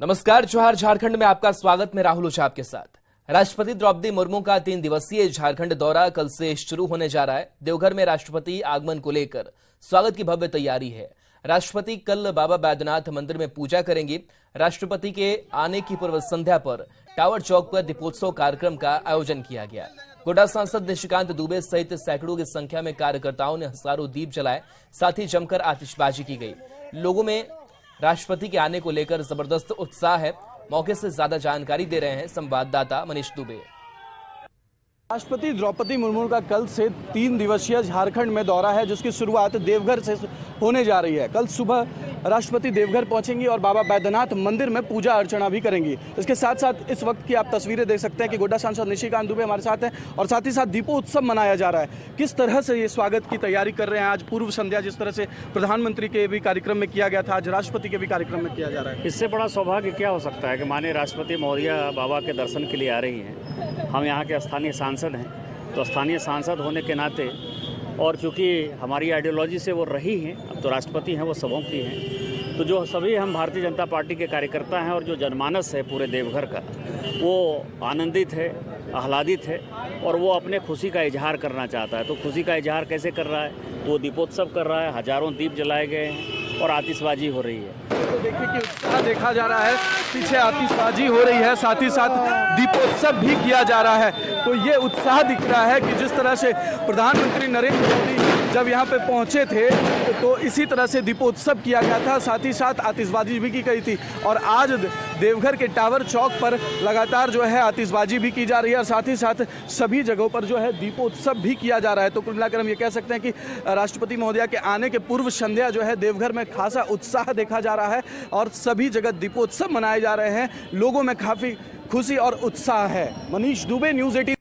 नमस्कार, जोहार झारखंड में आपका स्वागत। मैं राहुल ओझा आपके साथ। राष्ट्रपति द्रौपदी मुर्मू का 3 दिवसीय झारखंड दौरा कल से शुरू होने जा रहा है। देवघर में राष्ट्रपति आगमन को लेकर स्वागत की भव्य तैयारी है। राष्ट्रपति कल बाबा बैद्यनाथ मंदिर में पूजा करेंगे। राष्ट्रपति के आने की पूर्व संध्या पर टावर चौक पर दीपोत्सव कार्यक्रम का आयोजन किया गया। गोड्डा सांसद निशिकांत दुबे सहित सैकड़ों की संख्या में कार्यकर्ताओं ने हजारों दीप जलाए, साथ ही जमकर आतिशबाजी की गई। लोगों में राष्ट्रपति के आने को लेकर जबरदस्त उत्साह है। मौके से ज्यादा जानकारी दे रहे हैं संवाददाता मनीष दुबे। राष्ट्रपति द्रौपदी मुर्मू का कल से 3 दिवसीय झारखंड में दौरा है, जिसकी शुरुआत देवघर से होने जा रही है। कल सुबह राष्ट्रपति देवघर पहुंचेंगी और बाबा बैद्यनाथ मंदिर में पूजा अर्चना भी करेंगी। इसके साथ साथ इस वक्त की आप तस्वीरें देख सकते हैं कि गोड्डा सांसद निशिकांत दुबे हमारे साथ हैं और साथ ही साथ दीपोत्सव मनाया जा रहा है। किस तरह से ये स्वागत की तैयारी कर रहे हैं? आज पूर्व संध्या जिस तरह से प्रधानमंत्री के भी कार्यक्रम में किया गया था, आज राष्ट्रपति के भी कार्यक्रम में किया जा रहा है। इससे बड़ा सौभाग्य क्या हो सकता है कि माननीय राष्ट्रपति महोदया बाबा के दर्शन के लिए आ रही हैं। हम यहाँ के स्थानीय सांसद हैं, तो स्थानीय सांसद होने के नाते और चूँकि हमारी आइडियोलॉजी से वो रही हैं, अब तो राष्ट्रपति हैं, वो सबों की हैं, तो जो सभी हम भारतीय जनता पार्टी के कार्यकर्ता हैं और जो जनमानस है पूरे देवघर का, वो आनंदित है, आह्लादित है और वो अपने खुशी का इजहार करना चाहता है। तो खुशी का इजहार कैसे कर रहा है? तो वो दीपोत्सव कर रहा है, हजारों दीप जलाए गए हैं और आतिशबाजी हो रही है। तो देखिए कि उत्साह देखा जा रहा है, पीछे आतिशबाजी हो रही है, साथ ही साथ दीपोत्सव भी किया जा रहा है। तो ये उत्साह दिख रहा है कि जिस तरह से प्रधानमंत्री नरेंद्र मोदी जब यहाँ पे पहुँचे थे तो इसी तरह से दीपोत्सव किया गया था, साथ ही साथ आतिशबाजी भी की गई थी। और आज देवघर के टावर चौक पर लगातार जो है आतिशबाजी भी की जा रही है और साथ ही साथ सभी जगहों पर जो है दीपोत्सव भी किया जा रहा है। तो कुल मिलाकर हम ये कह सकते हैं कि राष्ट्रपति महोदया के आने के पूर्व संध्या जो है देवघर में खासा उत्साह देखा जा रहा है और सभी जगह दीपोत्सव मनाए जा रहे हैं। लोगों में काफी खुशी और उत्साह है। मनीष दुबे, न्यूज़ 18।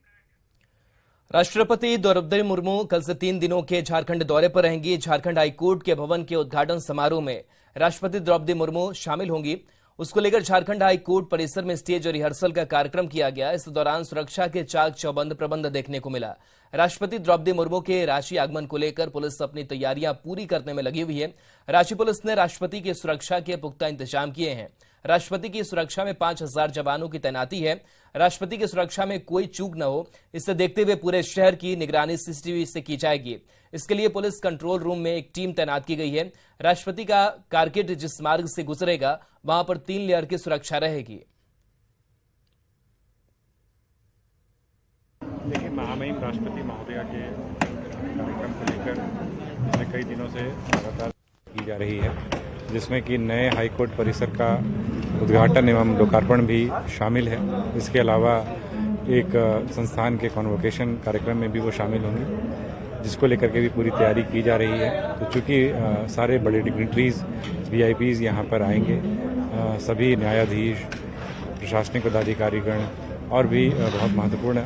राष्ट्रपति द्रौपदी मुर्मू कल से 3 दिनों के झारखंड दौरे पर रहेंगी। झारखंड हाईकोर्ट के भवन के उद्घाटन समारोह में राष्ट्रपति द्रौपदी मुर्मू शामिल होंगी। उसको लेकर झारखंड हाईकोर्ट परिसर में स्टेज और रिहर्सल का कार्यक्रम किया गया। इस दौरान सुरक्षा के चाक चौबंद प्रबंध देखने को मिला। राष्ट्रपति द्रौपदी मुर्मू के रांची आगमन को लेकर पुलिस अपनी तैयारियां पूरी करने में लगी हुई है। रांची पुलिस ने राष्ट्रपति की सुरक्षा के पुख्ता इंतजाम किए हैं। राष्ट्रपति की सुरक्षा में 5000 जवानों की तैनाती है। राष्ट्रपति की सुरक्षा में कोई चूक न हो, इसे देखते हुए पूरे शहर की निगरानी सीसीटीवी से की जाएगी। इसके लिए पुलिस कंट्रोल रूम में एक टीम तैनात की गई है। राष्ट्रपति का कारकेट जिस मार्ग से गुजरेगा वहां पर 3 लेयर की सुरक्षा रहेगी। देखिए, महामहिम राष्ट्रपति महोदया के कार्यक्रम को लेकर कई दिनों से लगातार की जा रही है, जिसमें कि नए हाईकोर्ट परिसर का उद्घाटन एवं लोकार्पण भी शामिल है। इसके अलावा एक संस्थान के कॉन्वोकेशन कार्यक्रम में भी वो शामिल होंगी, जिसको लेकर के भी पूरी तैयारी की जा रही है। तो चूँकि सारे बड़े डिग्निटरीज VIPs यहाँ पर आएंगे, सभी न्यायाधीश, प्रशासनिक पदाधिकारीगण और भी बहुत महत्वपूर्ण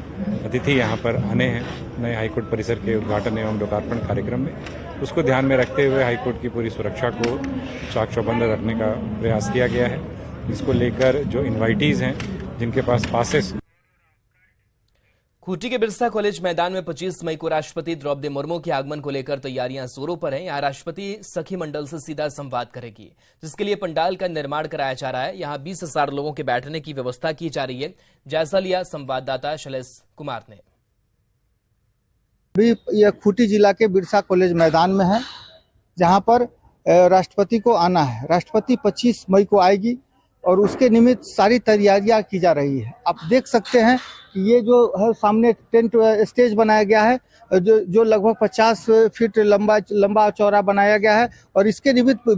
अतिथि यहाँ पर आने हैं नए हाईकोर्ट परिसर के उद्घाटन एवं लोकार्पण कार्यक्रम में। उसको ध्यान में रखते हुए हाईकोर्ट की पूरी सुरक्षा को चाक चौबंद रखने का प्रयास किया गया है। इसको लेकर जो इनवाइटीज हैं, जिनके पास पासेस। खूंटी के बिरसा कॉलेज मैदान में 25 मई को राष्ट्रपति द्रौपदी मुर्मू के आगमन को लेकर तैयारियां जोरों पर हैं। यहां राष्ट्रपति सखी मंडल से सीधा संवाद करेगी, जिसके लिए पंडाल का निर्माण कराया जा रहा है। यहां 20,000 लोगों के बैठने की व्यवस्था की जा रही है। जायजा लिया संवाददाता शैलेश कुमार ने। अभी यह खूंटी जिला के बिरसा कॉलेज मैदान में है, जहां पर राष्ट्रपति को आना है। राष्ट्रपति 25 मई को आएगी और उसके निमित्त सारी तैयारियां की जा रही है। आप देख सकते हैं कि ये जो है सामने टेंट स्टेज बनाया गया है, जो लगभग 50 फीट लंबा चौड़ा बनाया गया है और इसके निमित्त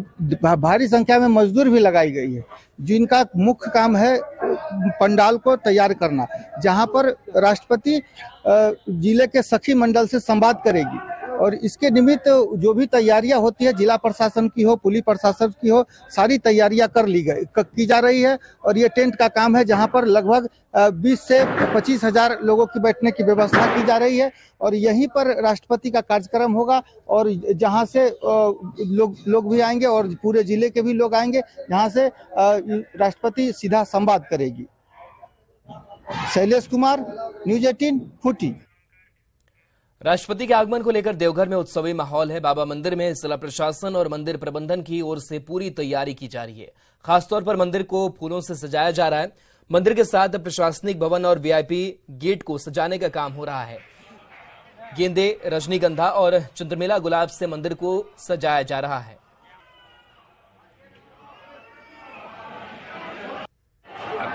भारी संख्या में मजदूर भी लगाई गई है, जिनका मुख्य काम है पंडाल को तैयार करना, जहां पर राष्ट्रपति जिले के सखी मंडल से संवाद करेगी। और इसके निमित्त जो भी तैयारियां होती है, जिला प्रशासन की हो, पुलिस प्रशासन की हो, सारी तैयारियां की जा रही है। और ये टेंट का काम है, जहां पर लगभग 20 से 25,000 लोगों की बैठने की व्यवस्था की जा रही है और यहीं पर राष्ट्रपति का कार्यक्रम होगा और जहां से लोग भी आएंगे और पूरे जिले के भी लोग आएंगे, जहां से राष्ट्रपति सीधा संवाद करेगी। शैलेश कुमार, न्यूज़ 18, खूंटी। राष्ट्रपति के आगमन को लेकर देवघर में उत्सवी माहौल है। बाबा मंदिर में जिला प्रशासन और मंदिर प्रबंधन की ओर से पूरी तैयारी की जा रही है। खासतौर पर मंदिर को फूलों से सजाया जा रहा है। मंदिर के साथ प्रशासनिक भवन और वीआईपी गेट को सजाने का काम हो रहा है। गेंदे, रजनीगंधा और चंद्रमेला गुलाब से मंदिर को सजाया जा रहा है।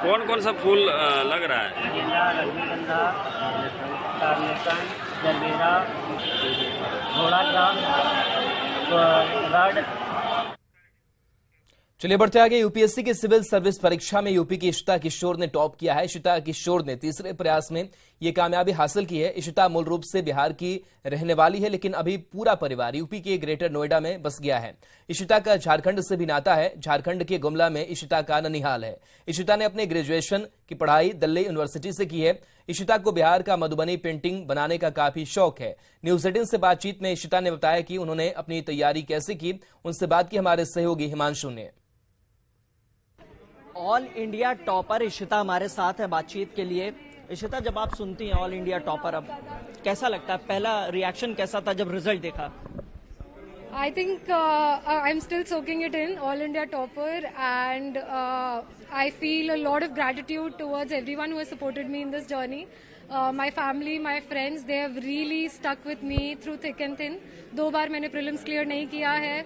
कौन कौन सा फूल लग रहा है? गेंदा, रजनीगंधा, कारनेशन, जरबेरा, घोड़ा ग्राम, रड। चलिए बढ़ते आगे। यूपीएससी की सिविल सर्विस परीक्षा में यूपी की इशिता किशोर ने टॉप किया है। इशिता किशोर ने तीसरे प्रयास में यह कामयाबी हासिल की है। इशिता मूल रूप से बिहार की रहने वाली है, लेकिन अभी पूरा परिवार यूपी के ग्रेटर नोएडा में बस गया है। इशिता का झारखंड से भी नाता है। झारखंड के गुमला में इशिता का ननिहाल है। इशिता ने अपने ग्रेजुएशन की पढ़ाई दिल्ली यूनिवर्सिटी से की है। इशिता को बिहार का मधुबनी पेंटिंग बनाने का काफी शौक है। न्यूज 18 से बातचीत में इशिता ने बताया कि उन्होंने अपनी तैयारी कैसे की। उनसे बात की हमारे सहयोगी हिमांशु ने। ऑल इंडिया टॉपर इशिता हमारे साथ है बातचीत के लिए। इशिता, जब आप सुनती हैं ऑल इंडिया टॉपर, अब कैसा लगता है? पहला रिएक्शन कैसा था जब रिजल्ट देखा? I think I'm still soaking it in, all India topper, and I feel a lot of gratitude towards everyone who has supported me in this journey. My family, my friends, they have really stuck with me through thick and thin. 2 बार मैंने prelims clear नहीं किया है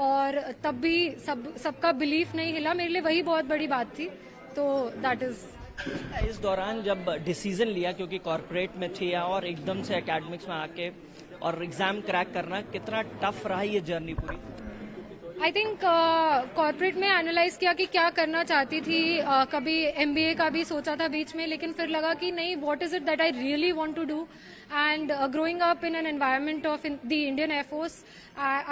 और तब भी सबका belief नहीं हिला। मेरे लिए वही बहुत बड़ी बात थी। तो दैट इज। इस दौरान जब डिसीजन लिया, क्योंकि कॉर्पोरेट में थी और एकदम से एकेडमिक्स में आके और एग्जाम क्रैक करना, कितना टफ रहा ये जर्नी पूरी? आई थिंक कॉर्पोरेट में एनालाइज किया कि क्या करना चाहती थी। कभी MBA का भी सोचा था बीच में, लेकिन फिर लगा कि नहीं, what is it that I really want to do. And growing up in an environment of the Indian Air Force,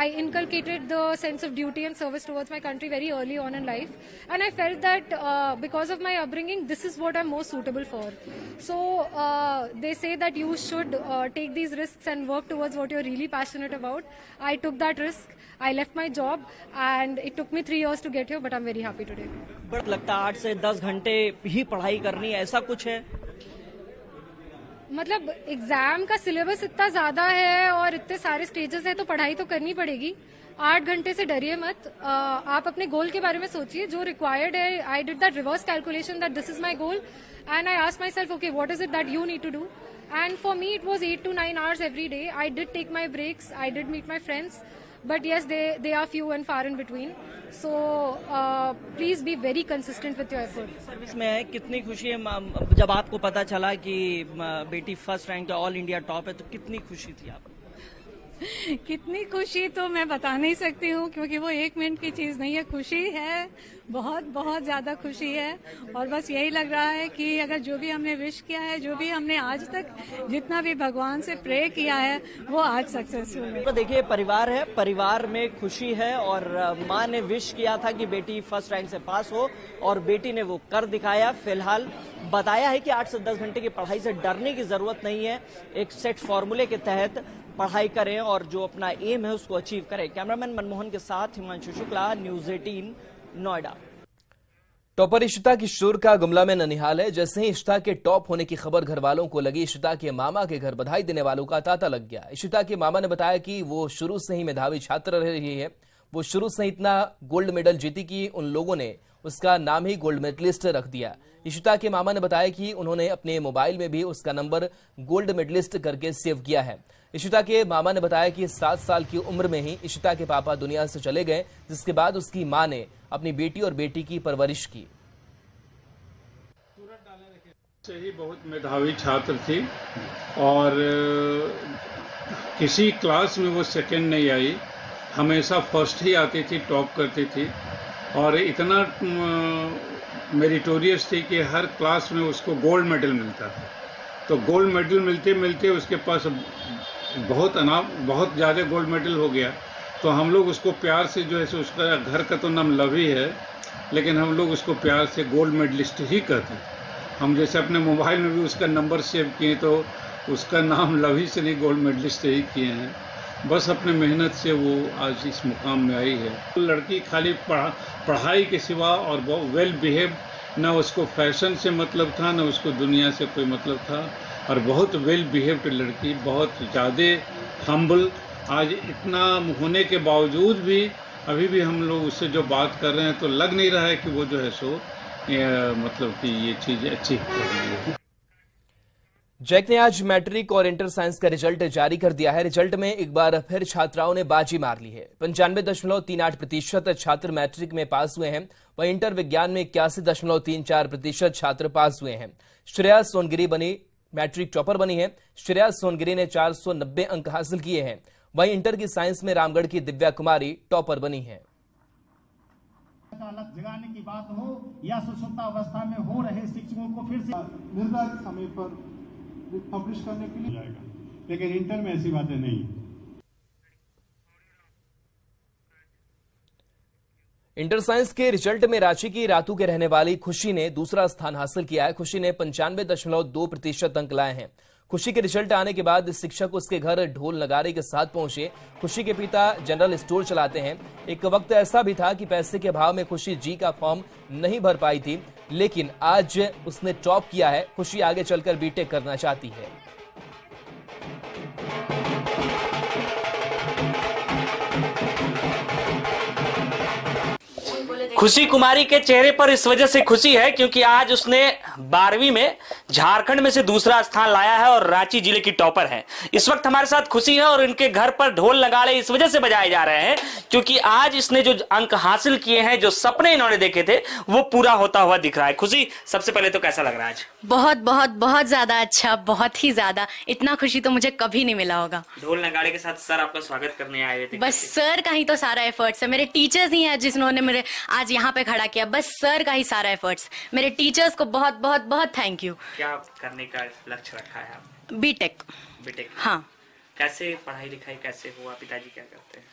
I inculcated the sense of duty and service towards my country very early on in life. And I felt that because of my upbringing, this is what I'm most suitable for. So they say that you should take these risks and work towards what you're really passionate about. I took that risk. I left my job and it took me 3 years to get here, but I'm very happy today. But लगता है 8 से 10 घंटे ही पढ़ाई करनी है, ऐसा कुछ है? मतलब एग्जाम का सिलेबस इतना ज्यादा है और इतने सारे स्टेजेस है, तो पढ़ाई तो करनी पड़ेगी। 8 घंटे से डरिए मत। आप अपने गोल के बारे में सोचिए जो रिक्वायर्ड है। I did that reverse calculation that this is my goal and I asked myself, okay, what is it that you need to do? And for me it was 8 to 9 hours every day. I did take my breaks, I did meet my friends, but yes, they are few and far in between. So please be very consistent with your effort. Service में है, कितनी खुशी है जब आपको पता चला कि बेटी first rank all India top है, तो कितनी खुशी थी आपको? कितनी खुशी तो मैं बता नहीं सकती हूँ, क्योंकि वो 1 मिनट की चीज नहीं है। खुशी है, बहुत बहुत ज्यादा खुशी है। और बस यही लग रहा है कि अगर जो भी हमने विश किया है, जो भी हमने आज तक जितना भी भगवान से प्रे किया है, वो आज सक्सेसफुल है। तो देखिए, परिवार है, परिवार में खुशी है और माँ ने विश किया था कि बेटी फर्स्ट रैंक से पास हो और बेटी ने वो कर दिखाया। फिलहाल बताया है कि 8 से 10 घंटे की पढ़ाई से डरने की जरूरत नहीं है। एक सेट फॉर्मूले के तहत पढ़ाई करें और जो अपना एम है उसको अचीव करें। कैमरामैन मनमोहन के साथ हिमांशु शुक्ला, न्यूज 18 नोएडा। टॉपर इशिता किशोर का गुमला में ननिहाल है। जैसे ही इशिता के टॉप होने की खबर घर वालों को लगी, इशिता के मामा के घर बधाई देने वालों का तांता लग गया। इशिता के मामा ने बताया कि वो शुरू से ही मेधावी छात्र रही है। वो शुरू से इतना गोल्ड मेडल जीती कि उन लोगों ने उसका नाम ही गोल्ड मेडलिस्ट रख दिया। इशिता के मामा ने बताया कि उन्होंने अपने मोबाइल में भी उसका नंबर गोल्ड मेडलिस्ट करके सेव किया है। इशिता के मामा ने बताया कि 7 साल की उम्र में ही इशिता के पापा दुनिया से चले गए, जिसके बाद उसकी मां ने अपनी बेटी और बेटी की परवरिश की। से ही बहुत मेधावी छात्र थी और किसी क्लास में वो सेकंड नहीं आई, हमेशा फर्स्ट ही आती थी, टॉप करती थी और इतना मेरिटोरियस थी कि हर क्लास में उसको गोल्ड मेडल मिलता था। तो गोल्ड मेडल मिलते मिलते उसके पास बहुत ज़्यादा गोल्ड मेडल हो गया। तो हम लोग उसको प्यार से, जो है सो, उसका घर का तो नाम लवी है, लेकिन हम लोग उसको प्यार से गोल्ड मेडलिस्ट ही कहते हैं। हम जैसे अपने मोबाइल में भी उसका नंबर सेव किए तो उसका नाम लवी से नहीं, गोल्ड मेडलिस्ट ही किए हैं। बस अपने मेहनत से वो आज इस मुकाम में आई है। तो लड़की खाली पढ़ाई के सिवा और वेल बिहेव, ना उसको फैशन से मतलब था, ना उसको दुनिया से कोई मतलब था। और बहुत वेल बिहेव्ड लड़की, बहुत ज़्यादा हम्बल। आज इतना होने के बावजूद भी अभी भी हम लोग उससे जो बात कर रहे हैं तो लग नहीं रहा है कि वो जो है सो मतलब कि ये चीज़ अच्छी कर रही है। जैक ने आज मैट्रिक और इंटर साइंस का रिजल्ट जारी कर दिया है। रिजल्ट में एक बार फिर छात्राओं ने बाजी मार ली है। 95.38% छात्र मैट्रिक में पास हुए हैं, वहीं इंटर विज्ञान में 81.34% छात्र पास हुए हैं। श्रेया सोनगिरी बनी मैट्रिक टॉपर बनी है। श्रेया सोनगिरी ने 490 अंक हासिल किए हैं। वहीं इंटर की साइंस में रामगढ़ की दिव्या कुमारी टॉपर बनी है। अलग जगाने की बात हो या सुषुप्त अवस्था में हो रहे शिक्षकों को फिर से निर्धारित समय पर पब्लिश करने के लिए जाएगा, लेकिन इंटर में ऐसी बातें नहीं। इंटर साइंस के रिजल्ट में रांची की रातू के रहने वाली खुशी ने दूसरा स्थान हासिल किया है। खुशी ने 95.2% अंक लाए हैं। खुशी के रिजल्ट आने के बाद शिक्षक उसके घर ढोल नगारे के साथ पहुंचे। खुशी के पिता जनरल स्टोर चलाते हैं। एक वक्त ऐसा भी था कि पैसे के अभाव में खुशी जी का फॉर्म नहीं भर पाई थी, लेकिन आज उसने टॉप किया है। खुशी आगे चलकर बीटेक करना चाहती है। खुशी कुमारी के चेहरे पर इस वजह से खुशी है क्योंकि आज उसने 12वीं में झारखंड में से दूसरा स्थान लाया है और रांची जिले की टॉपर है। इस वक्त हमारे साथ खुशी है और इनके घर पर ढोल नगाड़े इस वजह से बजाए जा रहे हैं क्योंकि आज इसने जो अंक हासिल किए हैं, जो सपने इन्होंने देखे थे, वो पूरा होता हुआ दिख रहा है। खुशी, सबसे पहले तो कैसा लग रहा है आज? बहुत बहुत बहुत ज्यादा अच्छा, बहुत ही ज्यादा। इतना खुशी तो मुझे कभी नहीं मिला होगा। ढोल नगाड़े के साथ सर आपका स्वागत करने आए थे। बस सर का ही तो सारा एफर्ट्स है। मेरे टीचर्स ही हैं जिन्होंने मेरे आज यहाँ पे खड़ा किया। बस सर का ही सारा एफर्ट्स। मेरे टीचर्स को बहुत बहुत बहुत थैंक यू। क्या करने का लक्ष्य रखा है आपने? बीटेक। बीटेक, हाँ। कैसे पढ़ाई लिखाई कैसे हुआ? पिताजी क्या करते हैं?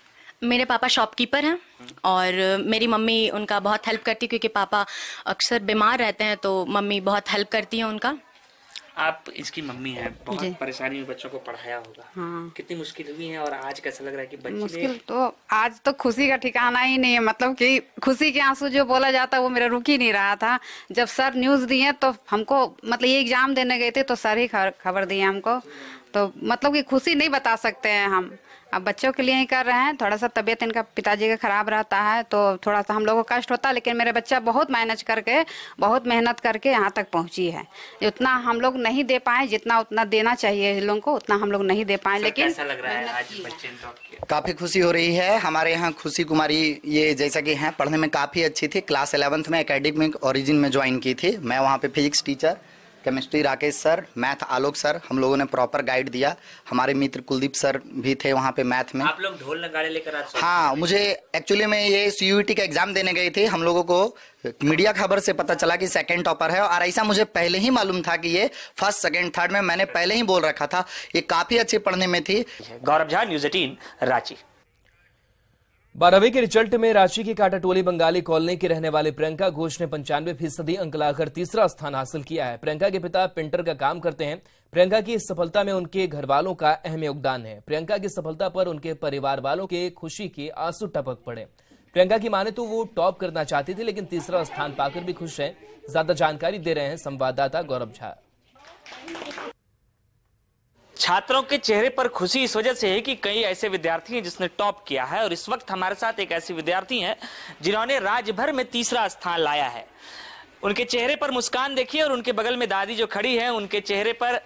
मेरे पापा शॉपकीपर हैं और मेरी मम्मी उनका बहुत हेल्प करती है क्योंकि पापा अक्सर बीमार रहते हैं, तो मम्मी बहुत हेल्प करती है उनका। आप इसकी मम्मी हैं, बहुत परेशानी में बच्चों को पढ़ाया होगा। हाँ। कितनी मुश्किल हुई है और आज कैसा लग रहा है कि बच्चे मुश्किल तो आज तो खुशी का ठिकाना ही नहीं है। मतलब कि खुशी के आंसू जो बोला जाता है वो मेरा रुक ही नहीं रहा था। जब सर न्यूज़ दिए तो हमको, मतलब ये एग्जाम देने गए थे तो सर ही खबर दिए हमको, तो मतलब कि खुशी नहीं बता सकते हैं हम। अब बच्चों के लिए ही कर रहे हैं। थोड़ा सा तबीयत इनका पिताजी का खराब रहता है तो थोड़ा सा हम लोगों को कष्ट होता है, लेकिन मेरे बच्चा बहुत मैनेज करके, बहुत मेहनत करके यहाँ तक पहुँची है। उतना हम लोग नहीं दे पाए जितना उतना देना चाहिए लोगों को, उतना हम लोग नहीं दे पाए। लेकिन कैसा लग रहा है आज बच्चे ने? काफ़ी खुशी हो रही है। हमारे यहाँ खुशी कुमारी ये जैसा कि हैं, पढ़ने में काफ़ी अच्छी थी। क्लास 11th में एकेडमिक ओरिजिन में ज्वाइन की थी। मैं वहाँ पे physics teacher, chemistry Rakesh sir, math Alok sir, हम लोगों ने प्रॉपर गाइड दिया। हमारे मित्र कुलदीप सर भी थे वहाँ पे मैथ में। आप लोग ढोल नगाड़े लेकर आज? हाँ, मुझे एक्चुअली में ये CUET का एग्जाम देने गए थे। हम लोगों को मीडिया खबर से पता चला कि सेकंड टॉपर है और ऐसा मुझे पहले ही मालूम था कि ये फर्स्ट सेकंड थर्ड में, मैंने पहले ही बोल रखा था। ये काफी अच्छी पढ़ने में थी। गौरव झा, न्यूज़ 18 रांची। 12वीं के रिजल्ट में रांची की काटाटोली बंगाली कॉलोनी के रहने वाले प्रियंका घोष ने 95% अंक लाकर तीसरा स्थान हासिल किया है। प्रियंका के पिता पेंटर का काम करते हैं। प्रियंका की इस सफलता में उनके घर वालों का अहम योगदान है। प्रियंका की सफलता पर उनके परिवार वालों के खुशी के आंसू टपक पड़े। प्रियंका की माने तो वो टॉप करना चाहती थी, लेकिन तीसरा स्थान पाकर भी खुश है। ज्यादा जानकारी दे रहे हैं संवाददाता गौरव झा। छात्रों के चेहरे पर खुशी इस वजह से है कि कई ऐसे विद्यार्थी हैं जिसने टॉप किया है और इस वक्त हमारे साथ एक ऐसी विद्यार्थी हैं जिन्होंने राज्य भर में तीसरा स्थान लाया है। उनके चेहरे पर मुस्कान देखिए और उनके बगल में दादी जो खड़ी है उनके चेहरे पर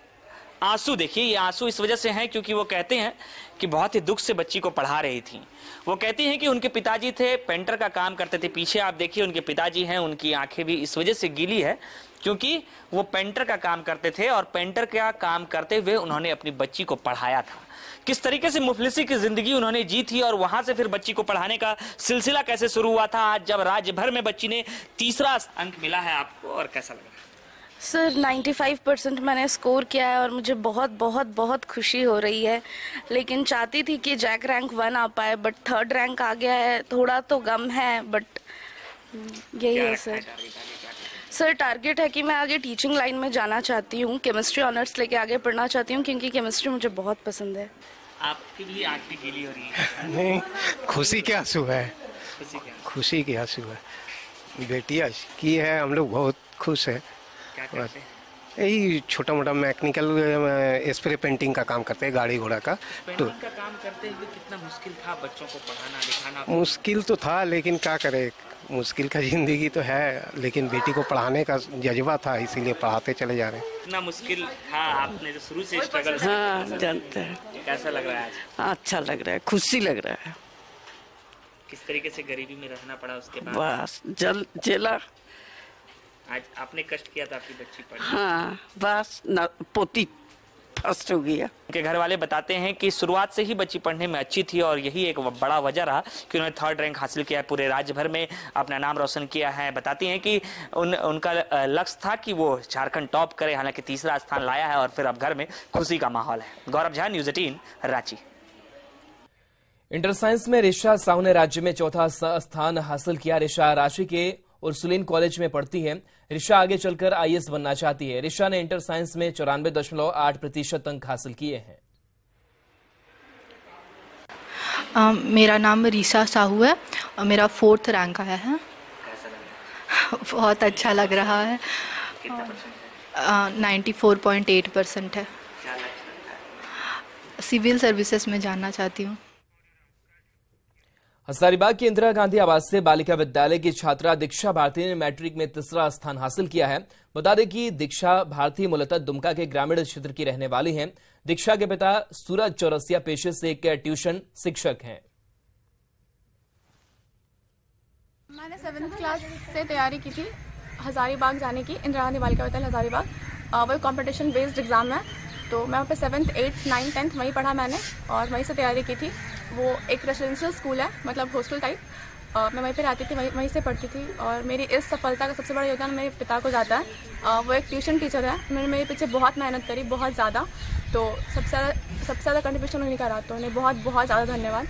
आंसू देखिए। ये आंसू इस वजह से हैं क्योंकि वो कहते हैं कि बहुत ही दुख से बच्ची को पढ़ा रही थी। वो कहती हैं कि उनके पिताजी थे, पेंटर का काम करते थे। पीछे आप देखिए उनके पिताजी हैं, उनकी आंखें भी इस वजह से गीली है क्योंकि वो पेंटर का काम करते थे और पेंटर का काम करते हुए उन्होंने अपनी बच्ची को पढ़ाया था। किस तरीके से मुफलिसी की जिंदगी उन्होंने जी थी और वहां से फिर बच्ची को पढ़ाने का सिलसिला कैसे शुरू हुआ था, आज जब राज्य भर में बच्ची ने तीसरा अंक मिला है आपको और कैसा लगा? सर 95% मैंने स्कोर किया है और मुझे बहुत बहुत बहुत खुशी हो रही है। लेकिन चाहती थी कि जैक रैंक 1 आ पाए, बट 3rd रैंक आ गया है। थोड़ा तो गम है, बट यही है सर। सर टारगेट है कि मैं आगे टीचिंग लाइन में जाना चाहती हूँ। केमिस्ट्री ऑनर्स लेके आगे पढ़ना चाहती हूँ क्योंकि केमिस्ट्री मुझे बहुत पसंद है। आपके लिए आंखें गीली हो रही है? नहीं, खुशी के आंसू है। खुशी के आंसू है। बेटिया की है, हम लोग बहुत खुश है। यही छोटा मोटा मैकेनिकल स्प्रे पेंटिंग का काम करते हैं, गाड़ी घोड़ा का। पेंटिंग का काम करते हुए कितना मुश्किल था बच्चों को पढ़ाना लिखाना? मुश्किल तो था, लेकिन क्या करे, मुश्किल का जिंदगी तो है, लेकिन बेटी को पढ़ाने का जज्बा था, इसीलिए पढ़ाते चले जा रहे हैं। कितना मुश्किल था, आपने जो शुरू से स्ट्रगल। हाँ, जानते हैं। कैसा लग रहा है आज? अच्छा लग रहा है, खुशी लग रहा है। किस तरीके से गरीबी में रहना पड़ा उसके बाद? बस जेला। आज आपने कष्ट किया था आपकी बच्ची पढ़ी। हाँ, बस पोती फर्स्ट हो गया। उनके घर वाले बताते हैं कि शुरुआत से ही बच्ची पढ़ने में अच्छी थी और यही एक बड़ा वजह रहा कि उन्होंने 3rd रैंक हासिल किया है, पूरे राज्य भर में अपना नाम रोशन किया है। बताती हैं कि उनका लक्ष्य था कि वो झारखंड टॉप करे, हालांकि 3रा स्थान लाया है और फिर अब घर में खुशी का माहौल है। Gaurav Jha, news 18, Ranchi. Inter science में ऋषा साहू ने राज्य में 4था स्थान हासिल किया। ऋषा रांची के उर्सुलीन कॉलेज में पढ़ती है। ऋषा आगे चलकर आईएएस बनना चाहती है। ऋषा ने इंटर साइंस में 94.8% अंक हासिल किए हैं। मेरा नाम ऋषा साहू है और मेरा 4th रैंक आया है। बहुत अच्छा लग रहा है। 94.8% है। सिविल सर्विसेज में जानना चाहती हूँ। हजारीबाग के इंदिरा गांधी आवासीय बालिका विद्यालय की छात्रा दीक्षा भारती ने मैट्रिक में 3रा स्थान हासिल किया है। बता दें कि दीक्षा भारती मूलतः दुमका के ग्रामीण क्षेत्र की रहने वाली हैं। दीक्षा के पिता सूरज चौरसिया पेशे से एक ट्यूशन शिक्षक हैं। मैंने 7th क्लास से तैयारी की थी हजारीबाग जाने की, इंदिरा गांधी बालिका विद्यालय हजारीबाग। वो कंपटीशन बेस्ड एग्जाम है, तो मैं वहाँ पे 7th, 8th, 9th, 10th वहीं पढ़ा मैंने और वहीं से तैयारी की थी। वो एक रेसिडेंशियल स्कूल है, मतलब हॉस्टल टाइप। मैं वहीं पे रहती थी, वहीं से पढ़ती थी और मेरी इस सफलता का सबसे बड़ा योगदान मेरे पिता को जाता है। वो एक ट्यूशन टीचर है, उन्होंने मेरे पीछे बहुत मेहनत करी, बहुत ज़्यादा। तो सबसे ज़्यादा कंट्रीब्यूशन उन्हीं का रहा, तो उन्हें बहुत बहुत ज़्यादा धन्यवाद।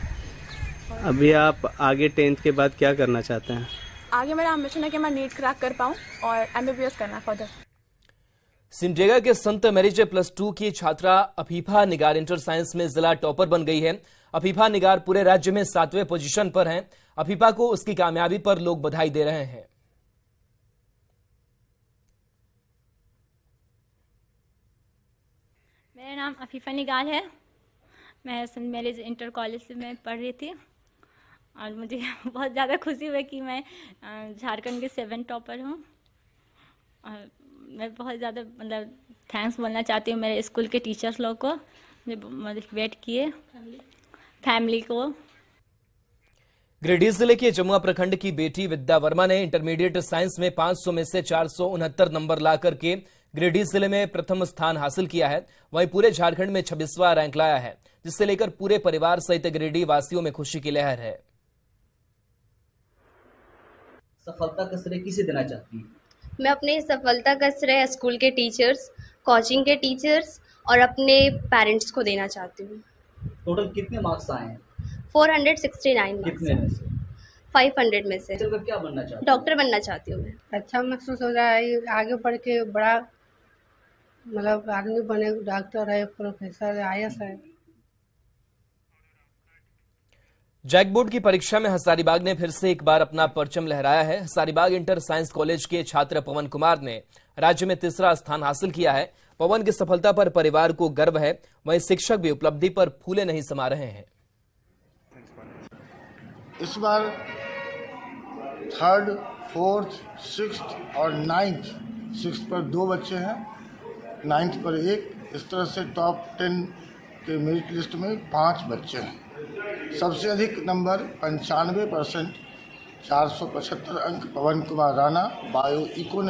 अभी आप आगे 10th के बाद क्या करना चाहते हैं? आगे मेरा एम्बिशन है कि मैं नीट क्रैक कर पाऊँ और MBBS करना है फर्दर। सिमडेगा के संत मैरिज +2 की छात्रा अफीफा निगार इंटर साइंस में जिला टॉपर बन गई है। अफीफा निगार पूरे राज्य में 7वें पोजीशन पर हैं। अफीफा को उसकी कामयाबी पर लोग बधाई दे रहे हैं। मेरा नाम अफीफा निगार है। मैं सेंट मैरिज इंटर कॉलेज में पढ़ रही थी और मुझे बहुत ज़्यादा खुशी हुई कि मैं झारखंड के 7 टॉपर हूँ। और मैं बहुत ज़्यादा मतलब थैंक्स बोलना चाहती हूँ मेरे स्कूल के टीचर्स लोग को, जो मोटिवेट किए, फैमिली को। गिरिडीह जिले के जमुआ प्रखंड की बेटी विद्या वर्मा ने इंटरमीडिएट साइंस में 500 में से 469 नंबर ला करके गिरिडीह जिले में प्रथम स्थान हासिल किया है। वहीं पूरे झारखंड में 26वां रैंक लाया है, जिससे लेकर पूरे परिवार सहित गिरिडीह वासियों में खुशी की लहर है। सफलता का श्रेय किसे देना चाहती है? मैं अपनी सफलता का श्रेय स्कूल के टीचर्स, कोचिंग के टीचर्स और अपने पेरेंट्स को देना चाहती हूँ। टोटल कितने मार्क्स आए हैं? 469 कितने में से? 500 में से। क्या बनना चाहती? डॉक्टर बनना चाहती हूँ मैं। अच्छा महसूस हो रहा है, आगे बढ़ के बड़ा मतलब आदमी बने, डॉक्टर है, प्रोफेसर है, IAS है। जैक बोर्ड की परीक्षा में हजारीबाग ने फिर से एक बार अपना परचम लहराया है। हजारीबाग इंटर साइंस कॉलेज के छात्र पवन कुमार ने राज्य में 3रा स्थान हासिल किया है। पवन की सफलता पर परिवार को गर्व है, वहीं शिक्षक भी उपलब्धि पर फूले नहीं समा रहे हैं। इस बार 3rd, 4th, 6th और 9th, 6th पर 2 बच्चे हैं, 9th पर 1, इस तरह से टॉप 10 के मेरिट लिस्ट में 5 बच्चे हैं। सबसे अधिक नंबर 95%, 475 अंक पवन कुमार राणा बायो इको ने